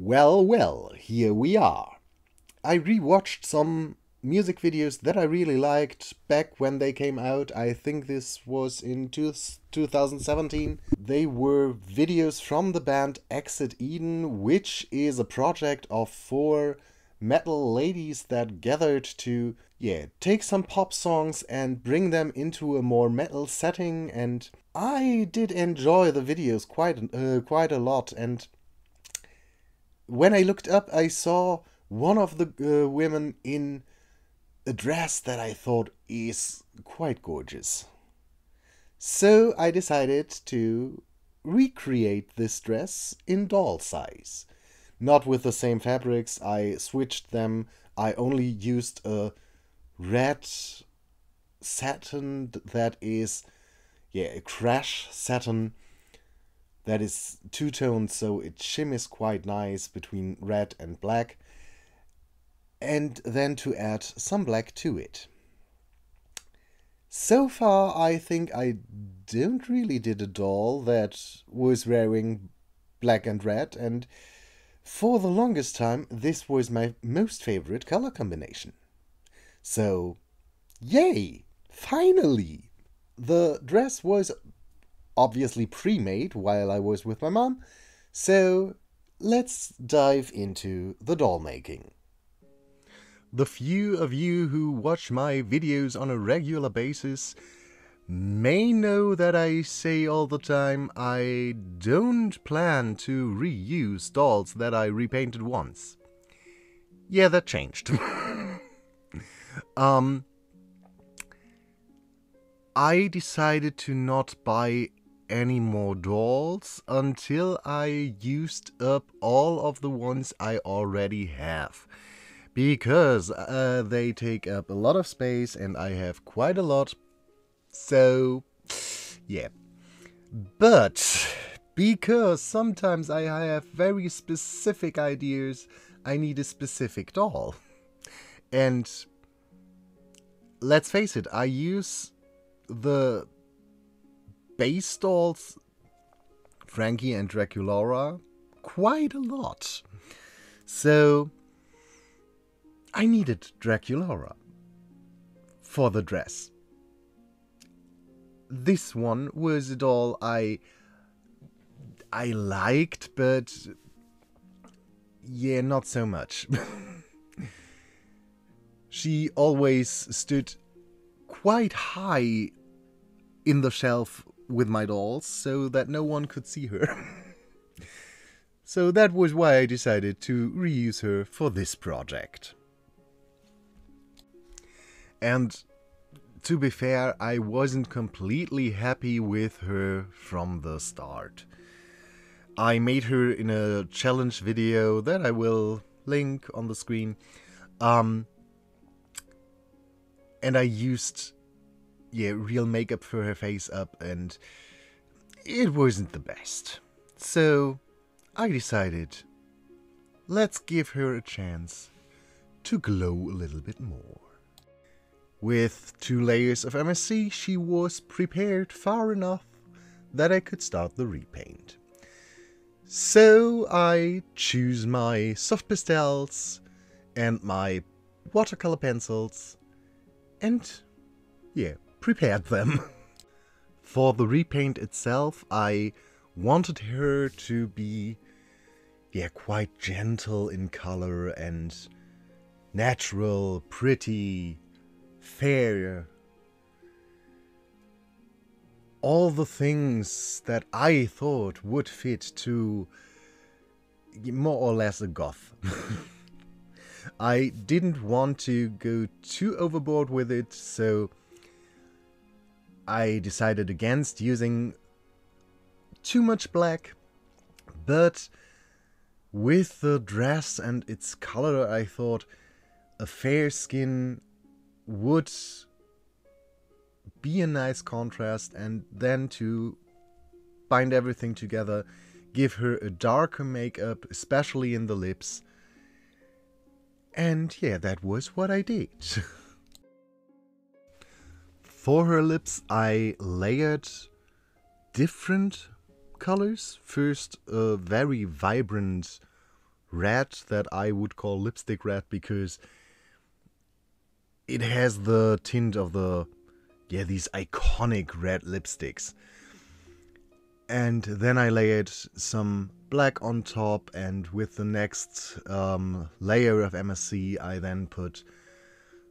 Well, here we are. I rewatched some music videos that I really liked back when they came out. I think this was in 2017. They were videos from the band Exit Eden, which is a project of four metal ladies that gathered to, take some pop songs and bring them into a more metal setting. And I did enjoy the videos quite a lot. And when I looked up, I saw one of the women in a dress that I thought is quite gorgeous. So I decided to recreate this dress in doll size. Not with the same fabrics, I switched them. I only used a red satin that is, a crash satin that is two-toned, so it shimmers quite nice between red and black. And then to add some black to it. So far, I think I don't really did a doll that was wearing black and red, and for the longest time, this was my most favorite color combination. So, yay! Finally! The dress was obviously pre-made while I was with my mom, so let's dive into the doll making. The few of you who watch my videos on a regular basis may know that I say all the time I don't plan to reuse dolls that I repainted once. Yeah, that changed. I decided to not buy any more dolls until I used up all of the ones I already have. Because they take up a lot of space and I have quite a lot. So, yeah. But because sometimes I have very specific ideas, I need a specific doll. And let's face it, I use the base dolls, Frankie and Draculaura, quite a lot. So I needed Draculaura for the dress. This one was a doll I liked, but not so much. She always stood quite high in the shelf with my dolls so that no one could see her. So that was why I decided to reuse her for this project. And to be fair, I wasn't completely happy with her from the start. I made her in a challenge video that I will link on the screen. And I used, real makeup for her face up, and it wasn't the best. So I decided, let's give her a chance to glow a little bit more. With 2 layers of MSC, she was prepared far enough that I could start the repaint. So I choose my soft pastels and my watercolor pencils and, prepared them. For the repaint itself, I wanted her to be, quite gentle in color and natural, pretty, fair. All the things that I thought would fit to more or less a goth. I didn't want to go too overboard with it, so I decided against using too much black. But with the dress and its color, I thought a fair skin would be a nice contrast, and then to bind everything together, give her a darker makeup, especially in the lips. And that was what I did. For her lips, I layered different colors. First, a very vibrant red that I would call lipstick red, because it has the tint of these iconic red lipsticks. And then I layered some black on top, and with the next layer of MSC I then put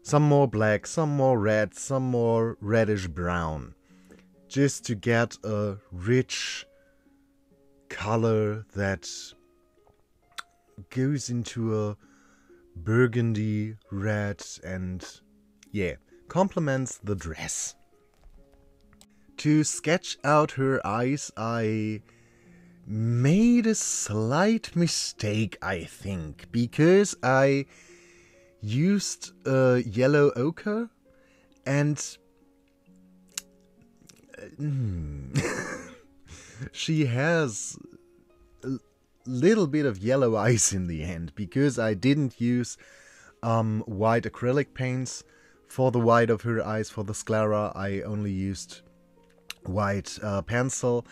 some more black, some more red, some more reddish brown, just to get a rich color that goes into a burgundy red and complements the dress. To sketch out her eyes, I made a slight mistake, I think, because I used yellow ochre, and she has a little bit of yellow eyes in the end, because I didn't use white acrylic paints for the white of her eyes. For the sclera I only used white pencil,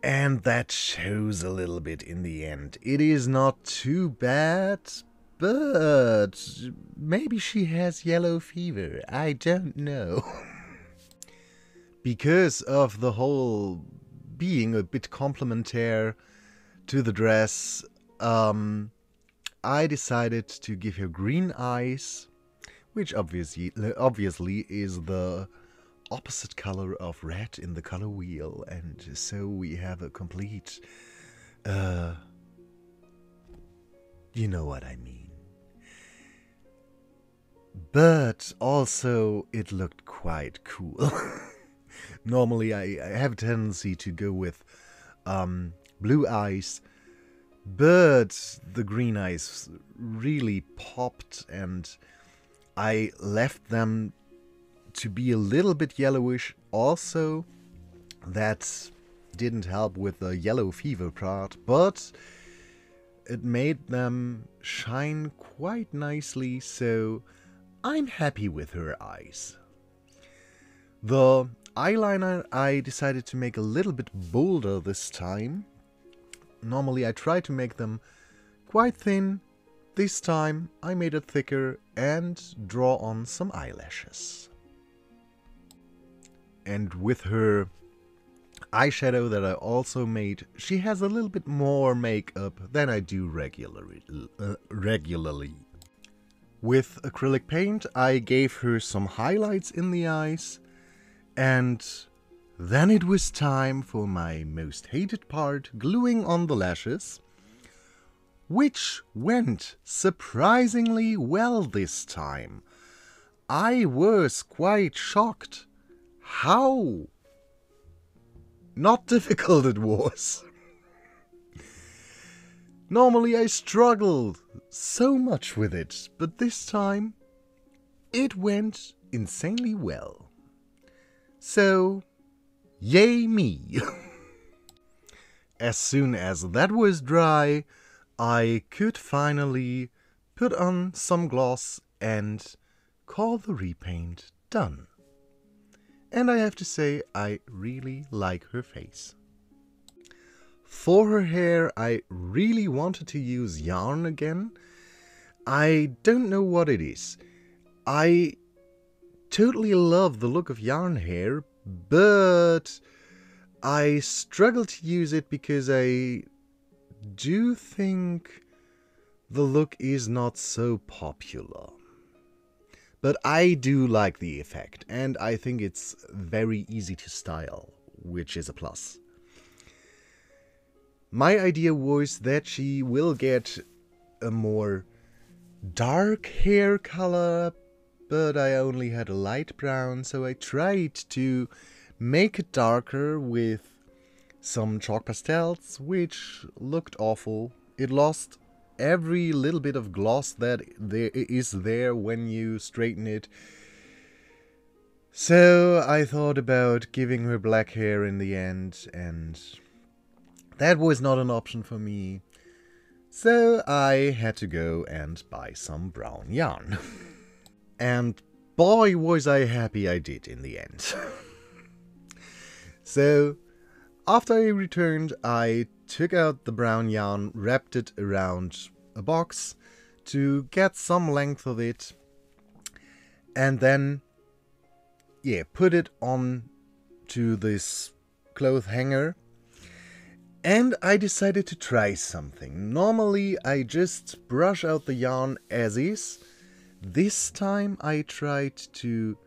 and that shows a little bit in the end. It is not too bad, but maybe she has yellow fever, I don't know. Because of the whole being a bit complementary to the dress, I decided to give her green eyes, which obviously is the opposite color of red in the color wheel, and so we have a complete, you know what I mean. But also it looked quite cool. Normally I have a tendency to go with blue eyes, but the green eyes really popped, and I left them to be a little bit yellowish also. That didn't help with the yellow fever part, but it made them shine quite nicely, so I'm happy with her eyes. The eyeliner I decided to make a little bit bolder this time. Normally I try to make them quite thin. This time I made it thicker and draw on some eyelashes. And with her eyeshadow that I also made, she has a little bit more makeup than I do regularly. With acrylic paint I gave her some highlights in the eyes, and then it was time for my most hated part, gluing on the lashes, which went surprisingly well this time. I was quite shocked how not difficult it was. Normally I struggled so much with it, but this time it went insanely well. So, yay me! As soon as that was dry, I could finally put on some gloss and call the repaint done. And I have to say, I really like her face. For her hair, I really wanted to use yarn again. I don't know what it is. I totally love the look of yarn hair, but I struggle to use it because I do think the look is not so popular. But I do like the effect, and I think it's very easy to style, which is a plus. My idea was that she will get a more dark hair color, but I only had a light brown, so I tried to make it darker with some chalk pastels, which looked awful. It lost every little bit of gloss that is there when you straighten it. So I thought about giving her black hair in the end, and that was not an option for me. So I had to go and buy some brown yarn. And boy was I happy I did in the end. So After I returned, I took out the brown yarn, wrapped it around a box to get some length of it, and then, put it on to this cloth hanger. And I decided to try something. Normally I just brush out the yarn as is. This time I tried to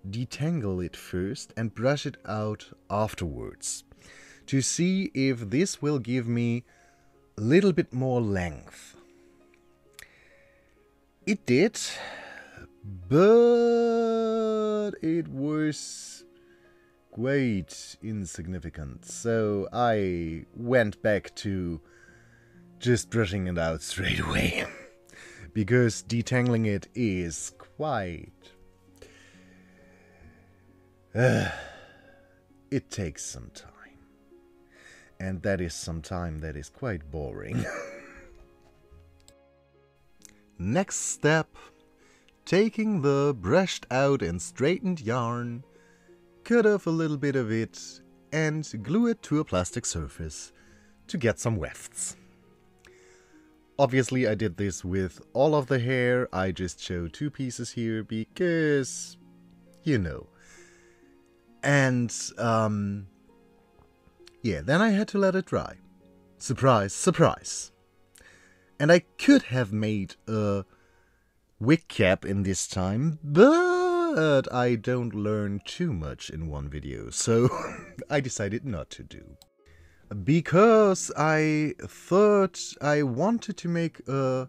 detangle it first and brush it out afterwards, to see if this will give me a little bit more length. It did, but it was quite insignificant, so I went back to just brushing it out straight away, because detangling it is quite... it takes some time, and that is some time that is quite boring. Next step, taking the brushed out and straightened yarn, cut off a little bit of it and glue it to a plastic surface to get some wefts. Obviously I did this with all of the hair. I just show 2 pieces here because, you know. And then I had to let it dry. Surprise, surprise. And I could have made a wig cap in this time, but I don't learn too much in one video, so I decided not to do. Because I thought I wanted to make a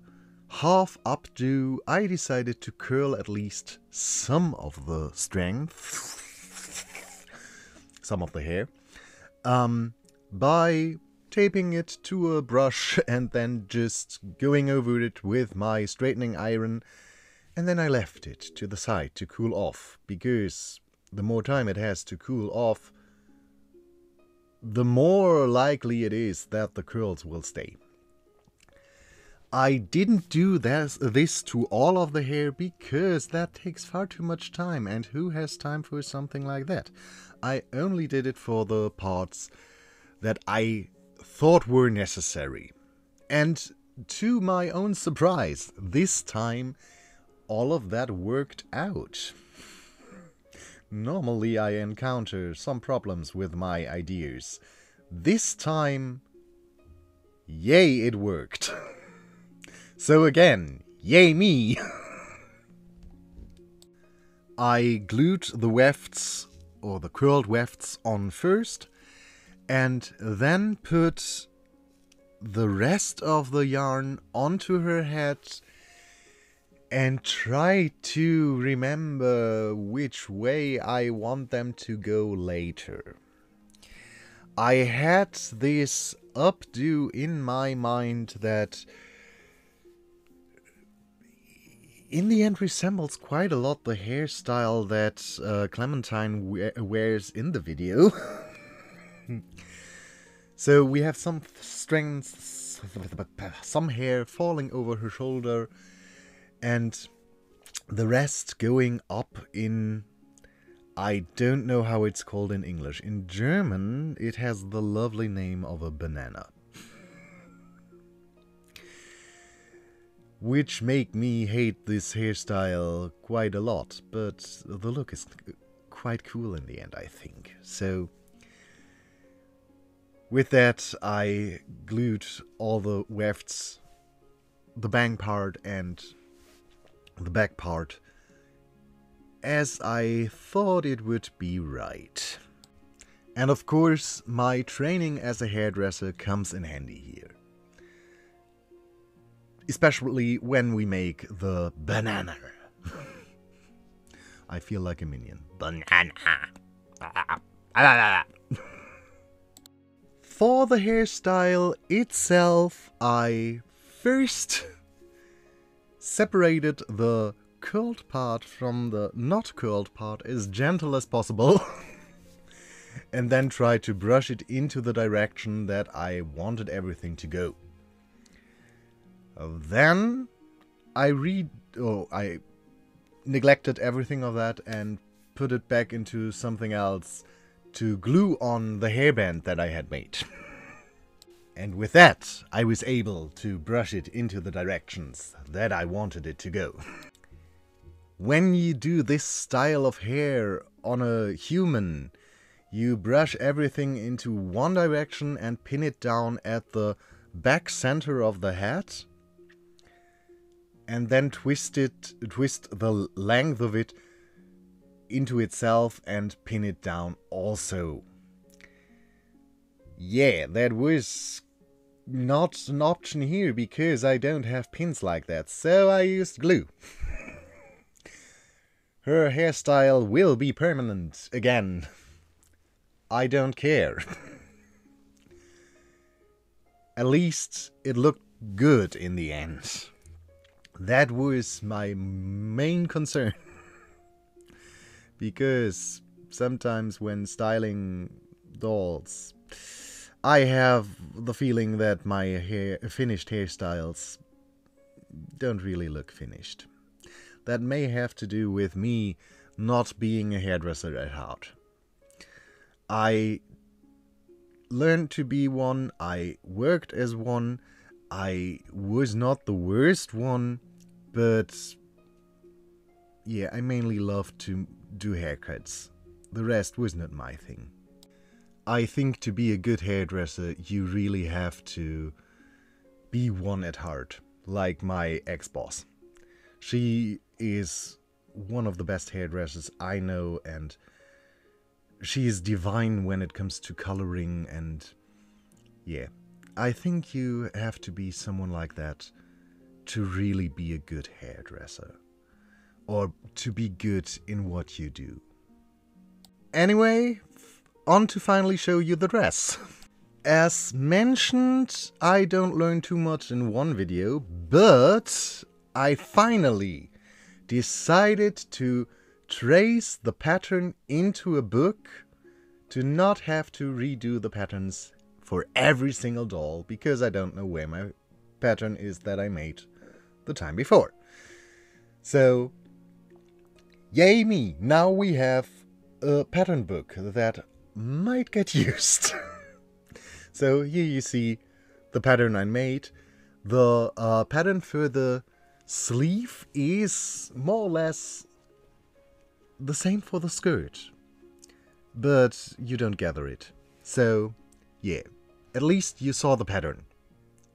half updo, I decided to curl at least some of the strength, some of the hair, by taping it to a brush and then just going over it with my straightening iron. And then I left it to the side to cool off, because the more time it has to cool off, the more likely it is that the curls will stay. I didn't do this to all of the hair because that takes far too much time, and who has time for something like that? I only did it for the parts that I thought were necessary. And to my own surprise, this time all of that worked out. Normally I encounter some problems with my ideas. This time, yay, it worked. So again, yay me! I glued the wefts, or the curled wefts, on first, and then put the rest of the yarn onto her head and try to remember which way I want them to go later. I had this updo in my mind that in the end resembles quite a lot the hairstyle that Clementine wears in the video. So we have some strands, some hair falling over her shoulder, and the rest going up in... I don't know how it's called in English. In German, it has the lovely name of a banana. Which make me hate this hairstyle quite a lot, but the look is quite cool in the end, I think. So, with that, I glued all the wefts, the bang part and the back part, as I thought it would be right. And of course, my training as a hairdresser comes in handy here. Especially when we make the banana. I feel like a minion. Banana. For the hairstyle itself, I first separated the curled part from the not curled part as gentle as possible. And then tried to brush it into the direction that I wanted everything to go. Then I neglected everything of that and put it back into something else to glue on the hairband that I had made. And with that, I was able to brush it into the directions that I wanted it to go. When you do this style of hair on a human, you brush everything into one direction and pin it down at the back center of the head. And then twist the length of it into itself and pin it down also. Yeah, that was not an option here because I don't have pins like that, so I used glue. Her hairstyle will be permanent again. I don't care. At least it looked good in the end. That was my main concern. Because sometimes when styling dolls, I have the feeling that my finished hairstyles don't really look finished. That may have to do with me not being a hairdresser at heart. I learned to be one, I worked as one, I was not the worst one, but yeah, I mainly loved to do haircuts. The rest was not my thing. I think to be a good hairdresser, you really have to be one at heart, like my ex-boss. She is one of the best hairdressers I know, and she is divine when it comes to coloring, and yeah, I think you have to be someone like that to really be a good hairdresser, or to be good in what you do. Anyway, on to finally show you the dress. As mentioned, I don't learn too much in one video, but I finally decided to trace the pattern into a book to not have to redo the patterns for every single doll, because I don't know where my pattern is that I made the time before. So, yay me! Now we have a pattern book that might get used. So here you see the pattern I made. The pattern for the sleeve is more or less the same for the skirt, but you don't gather it. So yeah, at least you saw the pattern.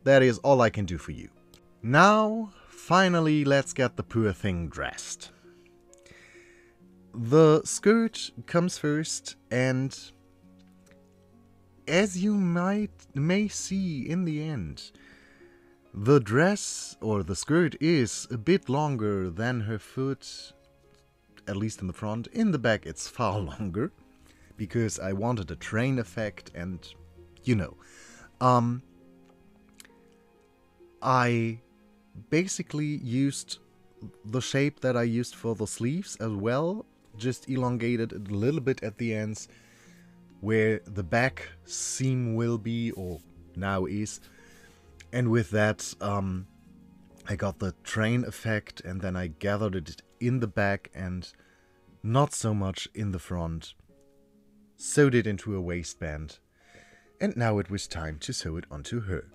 That is all I can do for you. Now finally let's get the poor thing dressed. The skirt comes first, and as you may see in the end, the dress or the skirt is a bit longer than her foot, at least in the front. In the back it's far longer, because I wanted a train effect, and you know. I basically used the shape that I used for the sleeves as well, just elongated it a little bit at the ends where the back seam will be, or now is. And with that, I got the train effect, and then I gathered it in the back and not so much in the front. Sewed it into a waistband, and now it was time to sew it onto her.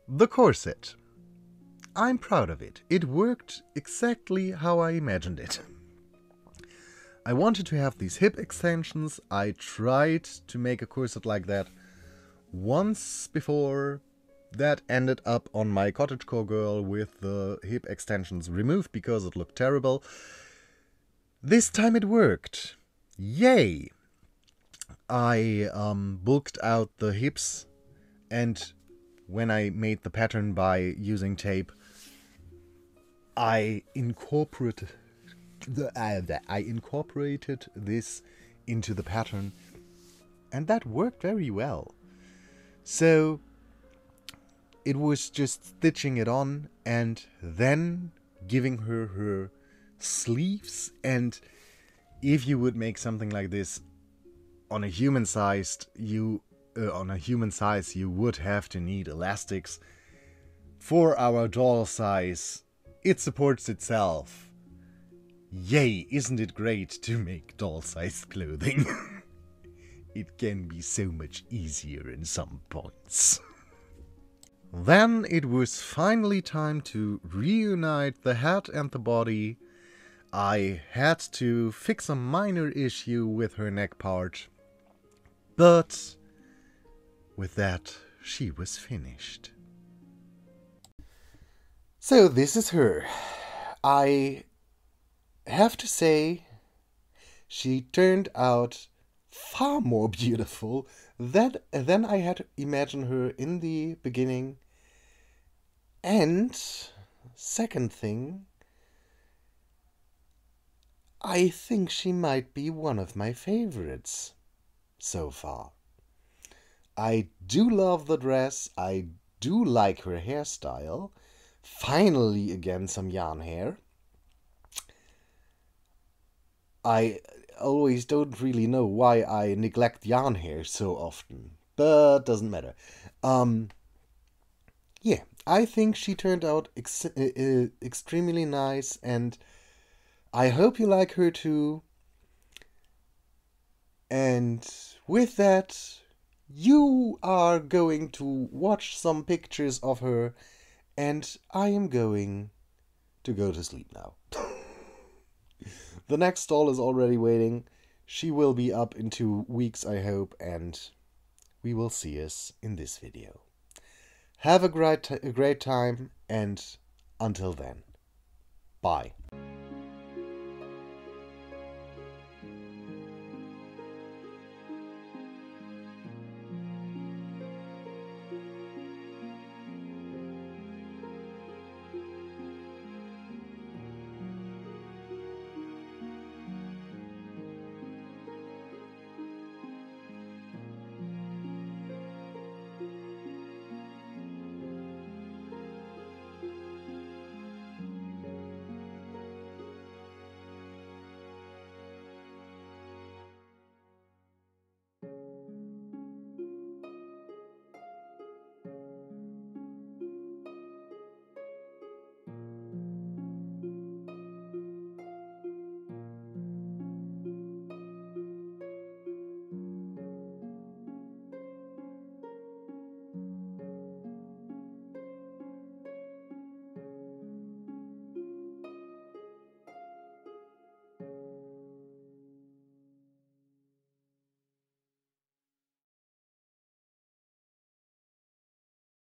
The corset. I'm proud of it. It worked exactly how I imagined it. I wanted to have these hip extensions. I tried to make a corset like that once before. That ended up on my cottagecore girl with the hip extensions removed because it looked terrible. This time it worked. Yay! I bulked out the hips, and when I made the pattern by using tape, I incorporated this into the pattern, and that worked very well. So it was just stitching it on and then giving her her sleeves. And if you would make something like this on a human size, you would have to need elastics. For our doll size, it supports itself. Yay, isn't it great to make doll-sized clothing? It can be so much easier in some points. Then it was finally time to reunite the head and the body. I had to fix a minor issue with her neck part, but with that she was finished. So this is her. I have to say, she turned out far more beautiful than I had imagined her in the beginning. And second thing, I think she might be one of my favorites so far. I do love the dress, I do like her hairstyle. Finally again some yarn hair. I always don't really know why I neglect yarn hair so often, but doesn't matter. Yeah, I think she turned out extremely nice, and I hope you like her too. And with that, you are going to watch some pictures of her, and I am going to go to sleep now. The next stall is already waiting. She will be up in 2 weeks, I hope, and we will see us in this video. Have a great time, and until then, bye.